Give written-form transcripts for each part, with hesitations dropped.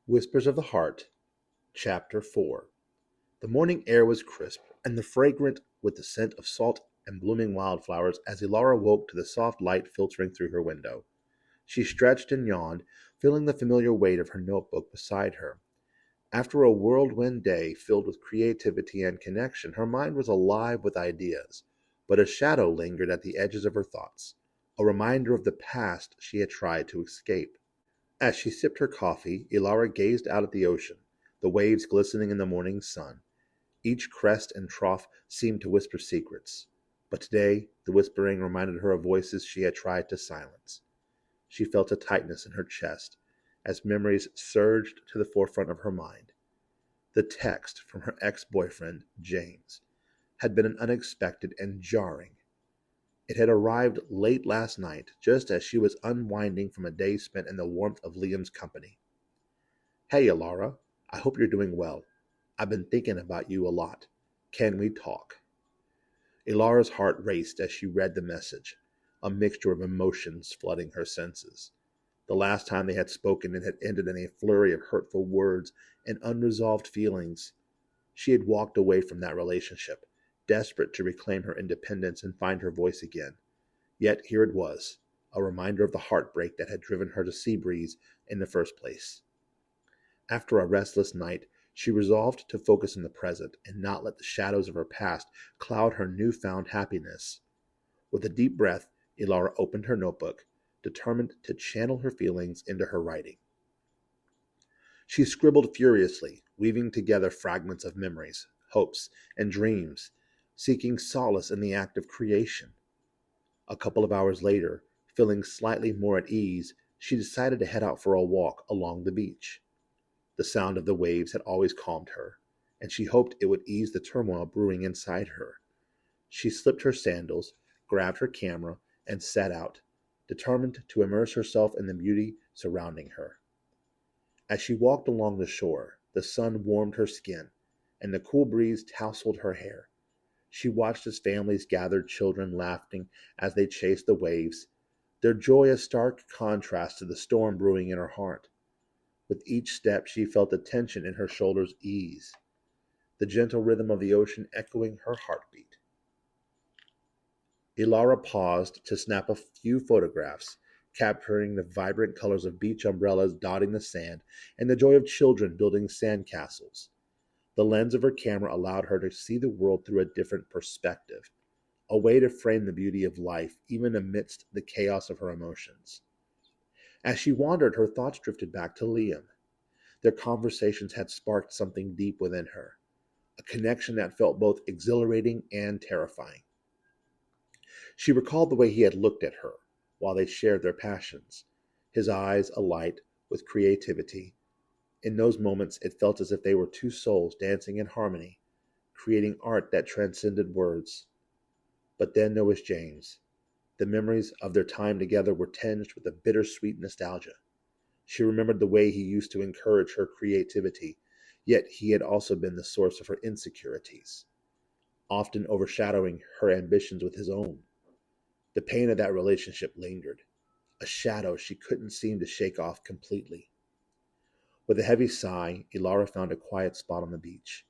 Whispers of the Heart, Chapter 4. The morning air was crisp and fragrant with the scent of salt and blooming wildflowers as Elara woke to the soft light filtering through her window. She stretched and yawned, feeling the familiar weight of her notebook beside her. After a whirlwind day filled with creativity and connection, her mind was alive with ideas, but a shadow lingered at the edges of her thoughts, a reminder of the past she had tried to escape. As she sipped her coffee, Elara gazed out at the ocean, the waves glistening in the morning sun. Each crest and trough seemed to whisper secrets, but today the whispering reminded her of voices she had tried to silence. She felt a tightness in her chest as memories surged to the forefront of her mind. The text from her ex-boyfriend, James, had been unexpected and jarring. It had arrived late last night, just as she was unwinding from a day spent in the warmth of Liam's company. "Hey, Elara, I hope you're doing well. I've been thinking about you a lot. Can we talk?" Elara's heart raced as she read the message, a mixture of emotions flooding her senses. The last time they had spoken, it had ended in a flurry of hurtful words and unresolved feelings. She had walked away from that relationship, desperate to reclaim her independence and find her voice again. Yet here it was, a reminder of the heartbreak that had driven her to Seabreeze in the first place. After a restless night, she resolved to focus on the present and not let the shadows of her past cloud her newfound happiness. With a deep breath, Elara opened her notebook, determined to channel her feelings into her writing. She scribbled furiously, weaving together fragments of memories, hopes, and dreams, seeking solace in the act of creation. A couple of hours later, feeling slightly more at ease, she decided to head out for a walk along the beach. The sound of the waves had always calmed her, and she hoped it would ease the turmoil brewing inside her. She slipped her sandals, grabbed her camera, and set out, determined to immerse herself in the beauty surrounding her. As she walked along the shore, the sun warmed her skin, and the cool breeze tousled her hair. She watched as families gathered, children laughing as they chased the waves, their joy a stark contrast to the storm brewing in her heart. With each step she felt the tension in her shoulders ease, the gentle rhythm of the ocean echoing her heartbeat. Elara paused to snap a few photographs, capturing the vibrant colors of beach umbrellas dotting the sand and the joy of children building sandcastles. The lens of her camera allowed her to see the world through a different perspective, a way to frame the beauty of life even amidst the chaos of her emotions. As she wandered, her thoughts drifted back to Liam. Their conversations had sparked something deep within her, a connection that felt both exhilarating and terrifying. She recalled the way he had looked at her while they shared their passions, his eyes alight with creativity. In those moments, it felt as if they were two souls dancing in harmony, creating art that transcended words. But then there was James. The memories of their time together were tinged with a bittersweet nostalgia. She remembered the way he used to encourage her creativity, yet he had also been the source of her insecurities, often overshadowing her ambitions with his own. The pain of that relationship lingered, a shadow she couldn't seem to shake off completely. With a heavy sigh, Elara found a quiet spot on the beach,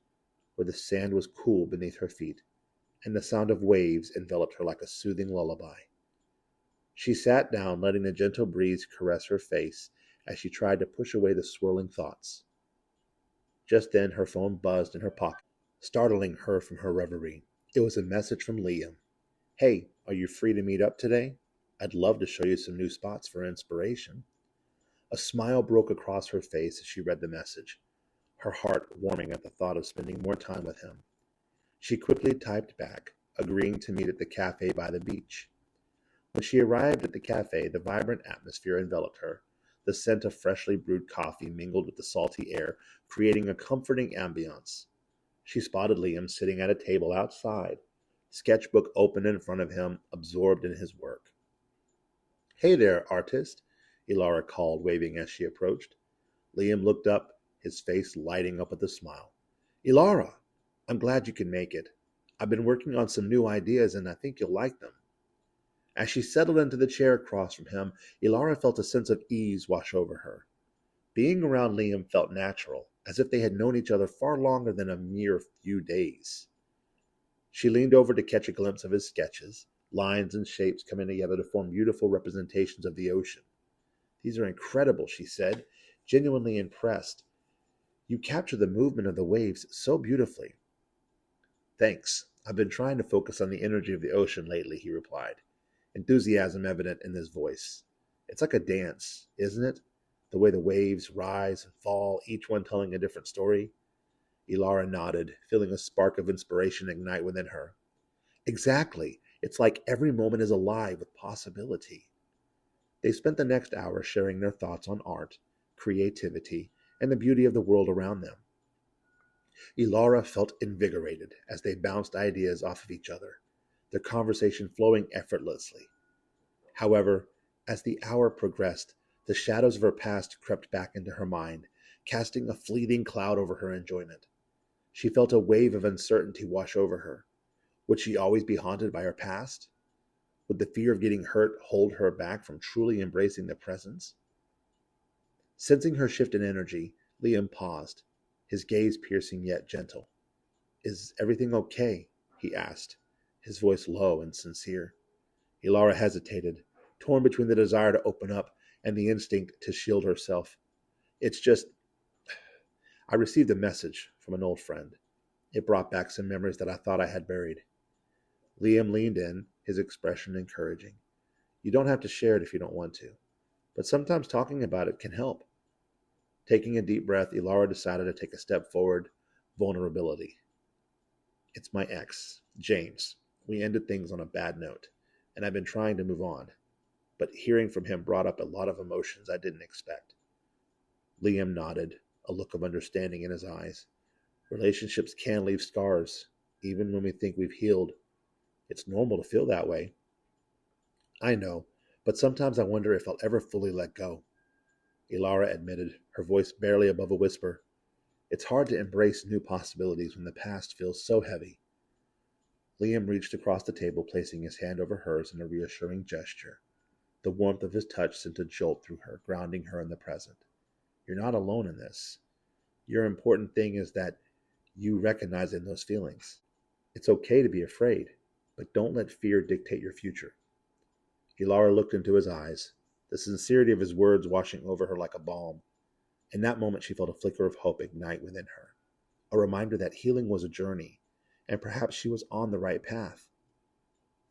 where the sand was cool beneath her feet, and the sound of waves enveloped her like a soothing lullaby. She sat down, letting the gentle breeze caress her face as she tried to push away the swirling thoughts. Just then her phone buzzed in her pocket, startling her from her reverie. It was a message from Liam. "Hey, are you free to meet up today? I'd love to show you some new spots for inspiration." A smile broke across her face as she read the message, her heart warming at the thought of spending more time with him. She quickly typed back, agreeing to meet at the cafe by the beach. When she arrived at the cafe, the vibrant atmosphere enveloped her. The scent of freshly brewed coffee mingled with the salty air, creating a comforting ambiance. She spotted Liam sitting at a table outside, sketchbook open in front of him, absorbed in his work. "Hey there, artist," Elara called, waving as she approached. Liam looked up, his face lighting up with a smile. "Elara, I'm glad you can make it. I've been working on some new ideas and I think you'll like them." As she settled into the chair across from him, Elara felt a sense of ease wash over her. Being around Liam felt natural, as if they had known each other far longer than a mere few days. She leaned over to catch a glimpse of his sketches, lines and shapes coming together to form beautiful representations of the ocean. "These are incredible," she said, genuinely impressed. "You capture the movement of the waves so beautifully." "Thanks. I've been trying to focus on the energy of the ocean lately," he replied, enthusiasm evident in his voice. "It's like a dance, isn't it? The way the waves rise and fall, each one telling a different story." Elara nodded, feeling a spark of inspiration ignite within her. "Exactly. It's like every moment is alive with possibility." They spent the next hour sharing their thoughts on art, creativity, and the beauty of the world around them. Elara felt invigorated as they bounced ideas off of each other, their conversation flowing effortlessly. However, as the hour progressed, the shadows of her past crept back into her mind, casting a fleeting cloud over her enjoyment. She felt a wave of uncertainty wash over her. Would she always be haunted by her past? Would the fear of getting hurt hold her back from truly embracing the present? Sensing her shift in energy, Liam paused, his gaze piercing yet gentle. "Is everything okay?" he asked, his voice low and sincere. Elara hesitated, torn between the desire to open up and the instinct to shield herself. "It's just, I received a message from an old friend. It brought back some memories that I thought I had buried." Liam leaned in, his expression encouraging. "You don't have to share it if you don't want to, but sometimes talking about it can help." Taking a deep breath, Elara decided to take a step forward, vulnerability. "It's my ex, James. We ended things on a bad note, and I've been trying to move on, but hearing from him brought up a lot of emotions I didn't expect." Liam nodded, a look of understanding in his eyes. "Relationships can leave scars, even when we think we've healed. It's normal to feel that way." "I know, but sometimes I wonder if I'll ever fully let go," Elara admitted, her voice barely above a whisper. "It's hard to embrace new possibilities when the past feels so heavy." Liam reached across the table, placing his hand over hers in a reassuring gesture. The warmth of his touch sent a jolt through her, grounding her in the present. "You're not alone in this. Your important thing is that you recognize in those feelings. It's okay to be afraid, but don't let fear dictate your future." Elara looked into his eyes, the sincerity of his words washing over her like a balm. In that moment, she felt a flicker of hope ignite within her, a reminder that healing was a journey, and perhaps she was on the right path.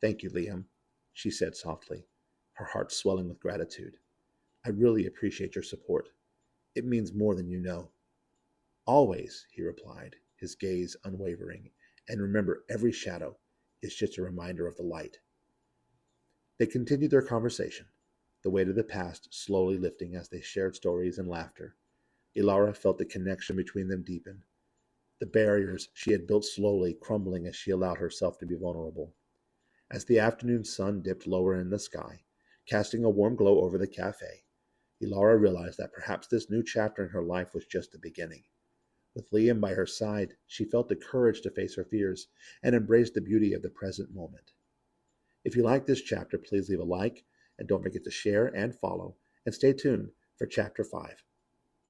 "Thank you, Liam," she said softly, her heart swelling with gratitude. "I really appreciate your support. It means more than you know." "Always," he replied, his gaze unwavering. "And remember, every shadow is just a reminder of the light." They continued their conversation, the weight of the past slowly lifting as they shared stories and laughter. Elara felt the connection between them deepen, the barriers she had built slowly crumbling as she allowed herself to be vulnerable. As the afternoon sun dipped lower in the sky, casting a warm glow over the cafe, Elara realized that perhaps this new chapter in her life was just the beginning. With Liam by her side, she felt the courage to face her fears and embrace the beauty of the present moment. If you like this chapter, please leave a like, and don't forget to share and follow, and stay tuned for Chapter 5.